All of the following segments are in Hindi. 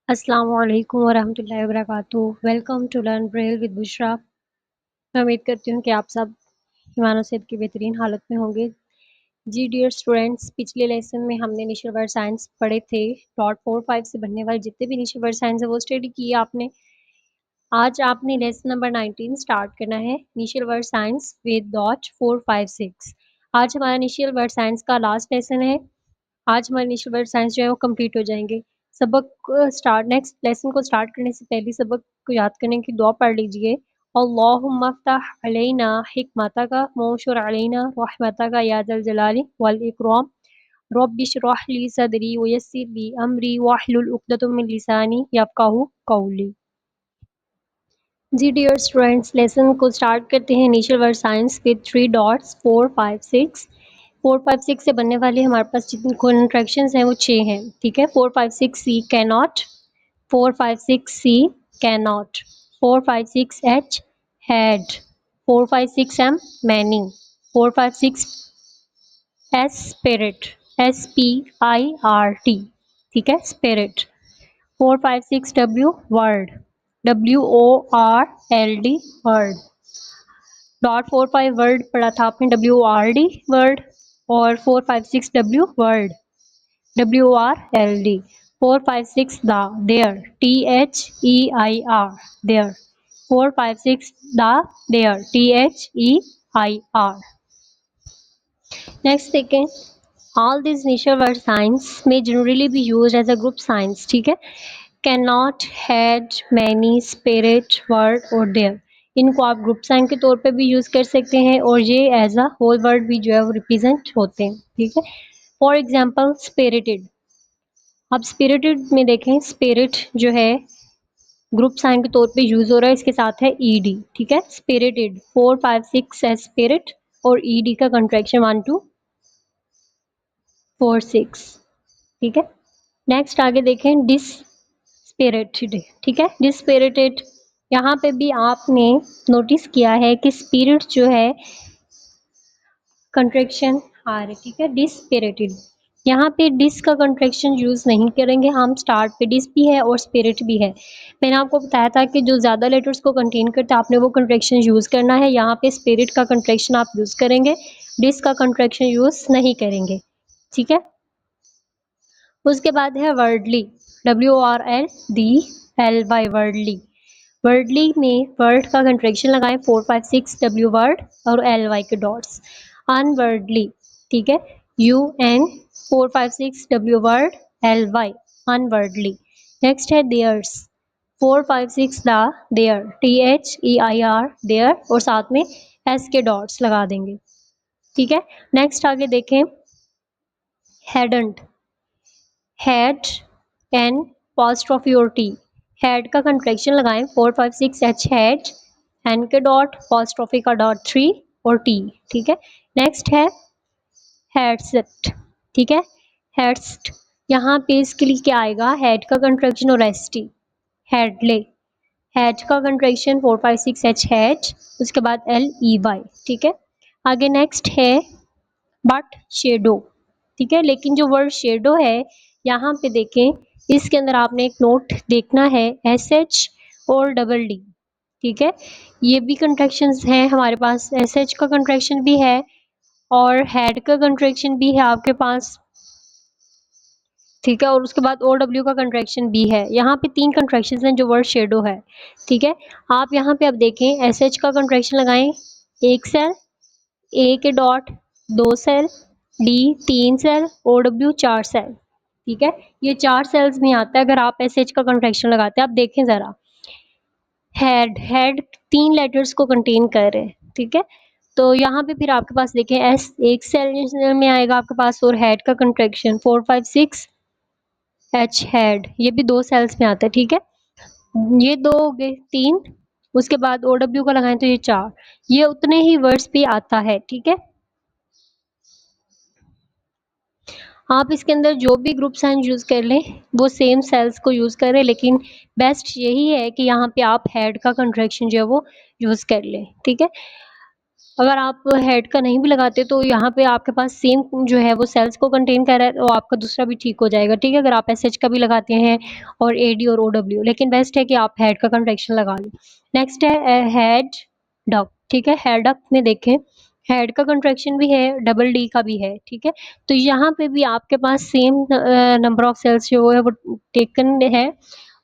अस्सलामुअलैकुम वरहमतुल्लाहि वबरकातुहू। Welcome to learn braille with Bushra. मैं उम्मीद करती हूँ कि आप सब ईमान और सेहत की बेहतरीन हालत में होंगे। जी डियर स्टूडेंट्स, पिछले लेसन में हमने नेचर वर्ड साइंस पढ़े थे। डॉट 4-5 से बनने वाले जितने भी नेचर वर्ड साइंस है वो स्टडी किए आपने। आज आपने लेसन नंबर 19 स्टार्ट करना है, nature world science with dot 4-5-6। आज हमारा नेचर वर्ड साइंस का लास्ट लेसन है। आज हमारे नेचर वर्ड साइंस जो है वो कंप्लीट हो जाएंगे। नेक्स्ट लेसन को स्टार्ट करने से पहले सबक को याद करने की दुआ पढ़ लीजिए। अल्लाहुम्मा फ़्तह अलैना हिकमतक वंशुर अलैना रहमतक या ज़ल जलाली वल इकराम। रब्बि इश्रह ली सदरी वयस्सिर ली अमरी वाहलुल उक़दतम मिन लिसानी यफ़क़हू क़ौली। जी डियर स्टूडेंट्स, लेसन को स्टार्ट करते हैं। Initial word science with 3 dots 4, 5, 6। 4, 5, 6 से बनने वाले हमारे पास जितनी कॉन्ट्रैक्शंस हैं वो 6 हैं। ठीक है, 4, 5, 6 C can not, 4, 5, 6 C can not, 4, 5, 6 H had, 4, 5, 6 M many, 4, 5, 6 S spirit, SPIRT। ठीक है, spirit. 4, 5, 6 W world, WORLD world. Dot 4, 5 word पढ़ा था आपने, WORD वर्ड। और 4, 5, 6 W world, WORLD। 4, 5, 6 the their, THEIR their, 4, 5, 6 the their, THEIR। Next देखें, all this nature world science में generally be use as a group science. ठीक है, can not, had, many, spirit, world और देयर, इनको आप ग्रुप साइन के तौर पे भी यूज कर सकते हैं और ये एज अ होल वर्ड भी जो है वो रिप्रेजेंट होते हैं। ठीक है, फॉर एग्जाम्पल स्पिरिटेड। अब स्पिरिटेड में देखें, स्पिरिट जो है ग्रुप साइन के तौर पे यूज हो रहा है, इसके साथ है ईडी। ठीक है, स्पिरिटेड 4, 5, 6 है स्पिरिट और ईडी का कंट्रैक्शन 1, 2, 4, 6। ठीक है, नेक्स्ट आगे देखें, डिस्पिरिटेड। ठीक है, डिस्पिरिटेड, यहाँ पे भी आपने नोटिस किया है कि स्पिरिट जो है कंट्रैक्शन आ रही। ठीक है, डिस्पिरिटेड, यहाँ पे डिस का कंट्रैक्शन यूज नहीं करेंगे हम। स्टार्ट पे डिस भी है और स्पिरिट भी है। मैंने आपको बताया था कि जो ज्यादा लेटर्स को कंटेन करता है आपने वो कंट्रैक्शन यूज करना है। यहाँ पे स्पिरिट का कंट्रैक्शन आप यूज करेंगे, डिस का कंट्रैक्शन यूज नहीं करेंगे। ठीक है, उसके बाद है वर्डली, WORLDLY वर्डली। वर्डली में वर्ड का कंट्रैक्शन लगाएं, 4, 5, 6 डब्ल्यू वर्ड और LY के डॉट्स। अनवर्डली, ठीक है, UN 4, 5, 6 W world LY, unworldly. Next है theirs, 4, 5, 6 the their, THEIR their और साथ में S के डॉट्स लगा देंगे। ठीक है, नेक्स्ट आगे देखें, हैडंट, हैड एन apostrophe और टी, हैड का कंट्रैक्शन लगाएं, 4, 5, 6 एच हैड, एन के डॉट apostrophe का डॉट 3 और टी। ठीक है, नेक्स्ट है हेडसेट। ठीक है, हेडस्ट, यहाँ पे इसके लिए क्या आएगा, हेड का कंट्रैक्शन और एस टी, हेडले, हैड का कंट्रैक्शन 4, 5, 6 एच हैड, उसके बाद LEY। ठीक है, आगे नेक्स्ट है बट शेडो। ठीक है, लेकिन जो वर्ड शेडो है यहाँ पे देखें, इसके अंदर आपने एक नोट देखना है, SH और डबल D। ठीक है, ये भी कंट्रैक्शंस हैं हमारे पास, SH का कंट्रैक्शन भी है और हेड का कंट्रैक्शन भी है आपके पास। ठीक है, और उसके बाद OW का कंट्रैक्शन भी है। यहाँ पे 3 कंट्रैक्शंस हैं जो वर्ड शेडो है। ठीक है, आप यहाँ पे अब देखें, SH का कंट्रैक्शन लगाएं, 1 सेल, A के dot 2 cell, D 3 cell, OW 4 cell. ठीक है, ये 4 सेल्स में आता है अगर आप SH का कंट्रैक्शन लगाते हैं। आप देखें जरा, हेड, हेड 3 लेटर्स को कंटेन कर रहे हैं। ठीक है, तो यहाँ पे फिर आपके पास देखें, S 1 सेल में आएगा आपके पास और हेड का कंट्रैक्शन 4, 5, 6 एच हेड, ये भी 2 सेल्स में आता है। ठीक है, ये 2 हो गए, 3, उसके बाद OW का लगाएं तो ये 4, ये उतने ही वर्ड्स पे आता है। ठीक है, आप इसके अंदर जो भी ग्रुप साइन यूज कर लें वो सेम सेल्स को यूज करें, लेकिन बेस्ट यही है कि यहाँ पे आप हेड का कंट्रैक्शन जो है वो यूज कर लें। ठीक है, अगर आप हेड का नहीं भी लगाते तो यहाँ पे आपके पास सेम जो है वो सेल्स को कंटेन कर रहा है, तो आपका दूसरा भी ठीक हो जाएगा, ठीक है? अगर आप एसएच का भी लगाते हैं और एडी और ओडब्ल्यू, लेकिन बेस्ट है कि आप हेड का कंट्रैक्शन लगा लें। नेक्स्ट है हेड डक, ठीक है? हेड डक में देखें, हेड का कंट्रैक्शन भी है, डबल डी का भी है, ठीक है? तो यहाँ पे भी आपके पास सेम नंबर ऑफ सेल्स जो है वो टेकन है,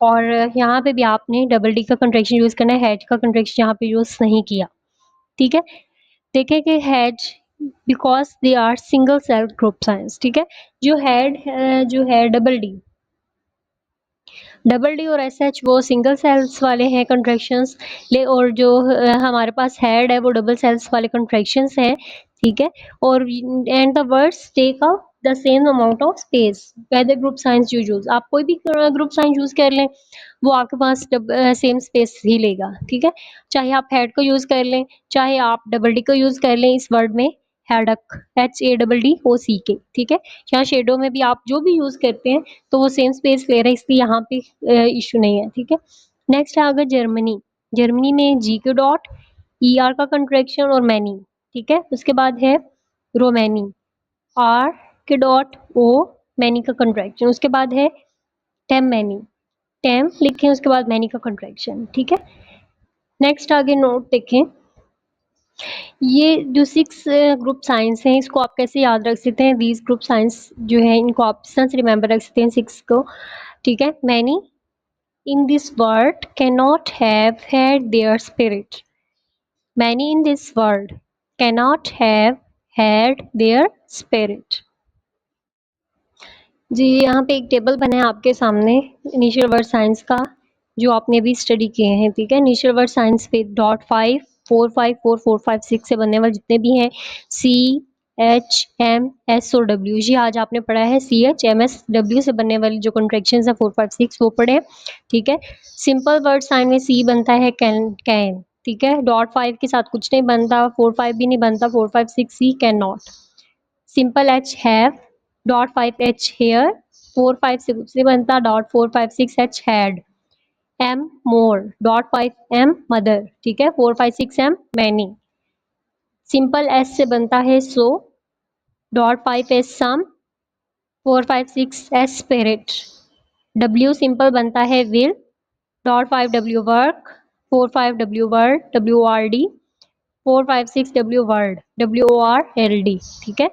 और यहाँ पे भी आपने डबल डी का कंट्रैक्शन यूज़ करना है, हेड का कंट्रैक्शन यहाँ पे यूज़ नहीं किया, ठीक है? देखें कि has because they are single cell group science, ठीक है? जो हेड जो है डबल डी और एस एच वो सिंगल सेल्स वाले हैं कंट्रैक्शंस, ले और जो हमारे पास हेड है वो डबल सेल्स वाले कंट्रैक्शंस हैं, ठीक है? और and the words take up the same amount of space whether group science you use, आप कोई भी ग्रुप साइंस यूज कर लें वो आपके पास सेम स्पेस ही लेगा, ठीक है? चाहे आप हेड को यूज कर लें, चाहे आप डबल डी को यूज कर लें इस वर्ड में, हेडक, HADDOC, ठीक है? यहाँ शेडो में भी आप जो भी यूज करते हैं तो वो सेम स्पेस ले रहा है, इसलिए यहाँ पे इशू नहीं है, ठीक है? नेक्स्ट है अगर जर्मनी, जर्मनी में जी के डॉट, ER का कंट्रैक्शन और मैनी, ठीक है? उसके बाद है रोमैनी, R के डॉट O, मैनी का कंट्रैक्शन, उसके बाद है टेम मैनी, टेम लिखें उसके बाद मैनी का कंट्रैक्शन, ठीक है? नेक्स्ट आगे नोट देखें, ये जो 6 ग्रुप साइंस हैं इसको आप कैसे याद रख सकते हैं, दीज ग्रुप साइंस जो है इनको आप इस तरह से रिमेंबर रख सकते हैं 6 को, ठीक है? Many in this world cannot have had their spirit. Many in this world cannot have had their spirit. जी, यहाँ पे एक टेबल बना है आपके सामने इनिशियल वर्ड साइंस का, जो आपने अभी स्टडी किए हैं, ठीक है? इनिशियल वर्ड साइंस पे डॉट 5 4 5 4 4 5 6 से बनने वाले जितने भी हैं, CHMS और W, जी आज आपने पढ़ा है CHMSW से बनने वाली जो कॉन्ट्रैक्शंस है 4 5 6 वो पढ़े हैं, ठीक है? सिंपल वर्ड साइन में C बनता है कैन, ठीक है? डॉट 5 के साथ कुछ नहीं बनता, 4 5 भी नहीं बनता, 4 5 6 C can not. Simple H have, dot 5 H hair, 4 5 से कुछ नहीं बनता, dot 4 5 6 H had. M more, dot 5 M mother, ठीक है? 4 5 6 M मैनी। सिंपल S से बनता है सो, डॉट 5 S सम, 4 5 6 S स्पिरिट। W सिंपल बनता है will, dot 5 W work, 4 5 W word, WRD, 4 5 6 W word, WORLD, ठीक है?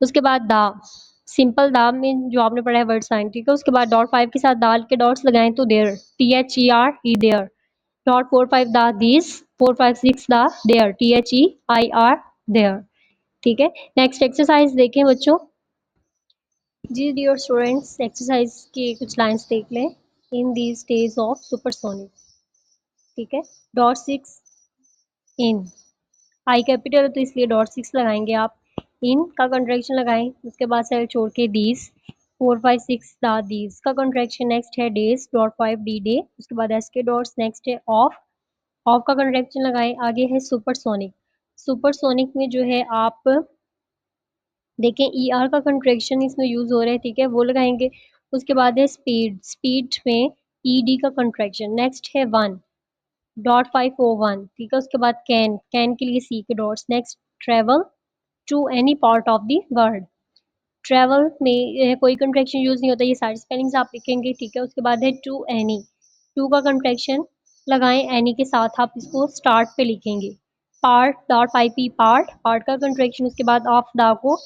उसके बाद दा, सिंपल दा में जो आपने पढ़ा है वर्ड साइन, ठीक है? उसके बाद डॉट 5 के साथ दाल के डॉट्स लगाएं तो देयर, THER देयर, डॉट 4 5 दा दिस, 4 5 6 दा देयर, THEIR देयर, ठीक है? नेक्स्ट एक्सरसाइज देखें बच्चों। जी डियर स्टूडेंट्स, एक्सरसाइज की कुछ लाइंस देख लें। In these days of supersonic, ठीक है? डॉट 6 इन, आई कैपिटल है तो इसलिए डॉट 6 लगाएंगे आप, इन का कॉन्ट्रैक्शन लगाएं, उसके बाद सेल छोड़ के दीज, 4 5 6 दा दीज का कॉन्ट्रैक्शन, नेक्स्ट है डेज, डॉट 5 डी डे, उसके बाद एस के डॉट्स, नेक्स्ट है ऑफ, ऑफ का कॉन्ट्रैक्शन लगाएं, आगे है सुपरसोनिक, सुपरसोनिक में जो है आप देखें ई आर का कंट्रेक्शन इसमें यूज हो रहा है, ठीक है? वो लगाएंगे। उसके बाद है स्पीड, स्पीड में ई डी का कंट्रैक्शन, नेक्स्ट है वन, डॉट 501, ठीक है? उसके बाद कैन, कैन के लिए सी के dots, next travel to any part of the world, travel में कोई कंट्रैक्शन यूज नहीं होता, ये सारी स्पेलिंग्स आप लिखेंगे, ठीक है? उसके बाद है टू एनी, टू का कंट्रैक्शन लगाएं एनी के साथ, आप इसको स्टार्ट पे लिखेंगे, part, dot 5P part, part का कंट्रैक्शन, उसके बाद ऑफ दा को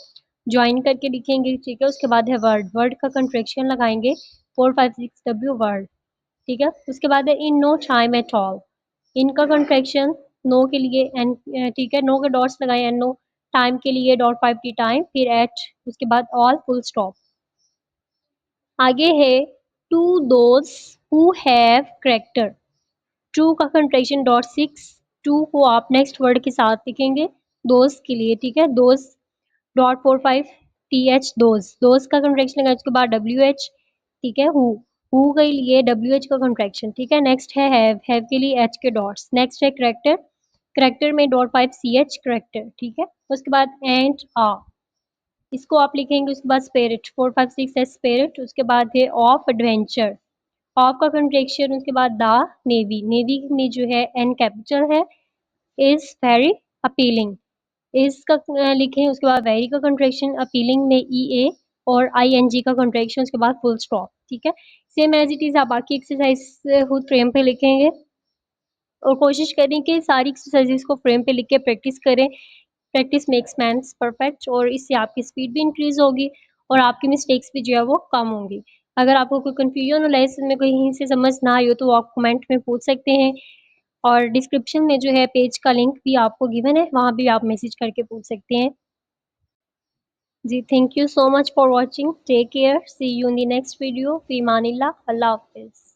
ज्वाइन करके लिखेंगे, ठीक है? उसके बाद है वर्ड, वर्ड का कंट्रैक्शन लगाएंगे 4 5 6 W वर्ड, ठीक है? उसके बाद है in no time at all, इनका कंट्रैक्शन नो के लिए एन, ठीक है? नो के डॉट्स लगाए, एन नो, टाइम के लिए डॉट 5T टाइम, फिर एट, उसके बाद ऑल फुल स्टॉप। आगे है to those who have character, to का कंट्रैक्शन डॉट 6, टू को आप नेक्स्ट वर्ड के साथ लिखेंगे दोज के लिए, ठीक है? Those, dot 4 5 TH those, those का कंट्रैक्शन लगा, उसके बाद WH, ठीक है? हु के लिए WH का कंट्रैक्शन, ठीक है? नेक्स्ट है हैव के लिए H के डॉट्स, नेक्स्ट है करेक्टर, करेक्टर में डॉट 5 CH करेक्टर, ठीक है? उसके बाद एंड आ, इसको आप लिखेंगे, उसके बाद स्पिरिट 4 5 6 एस स्पिरिट, उसके बाद है ऑफ एडवेंचर, ऑफ का कंट्रैक्शन, उसके बाद द नेवी, नेवी में जो है एन कैपिटल है, इज वेरी अपीलिंग, इसका लिखें, उसके बाद वेरी का कंट्रैक्शन, अपीलिंग में ई ए और आई एन जी का कंट्रैक्शन, उसके बाद फुल स्टॉप। ठीक है, सेम एज इट इज़ आप बाकी एक्सरसाइज खुद फ्रेम पे लिखेंगे और कोशिश करें कि सारी एक्सरसाइजेस को फ्रेम पे लिख के प्रैक्टिस करें। प्रैक्टिस मेक्स मैन परफेक्ट, और इससे आपकी स्पीड भी इंक्रीज होगी और आपकी मिस्टेक्स भी जो है वो कम होंगी। अगर आपको कोई कंफ्यूजन हो लेसन में कहीं से समझ ना आई हो तो आप कमेंट में पूछ सकते हैं, और डिस्क्रिप्शन में जो है पेज का लिंक भी आपको गिवन है, वहाँ भी आप मैसेज करके पूछ सकते हैं। जी, thank you so much for watching, take care, see you in the next video, फी मानिल्लाह, अल्लाह हाफिज़।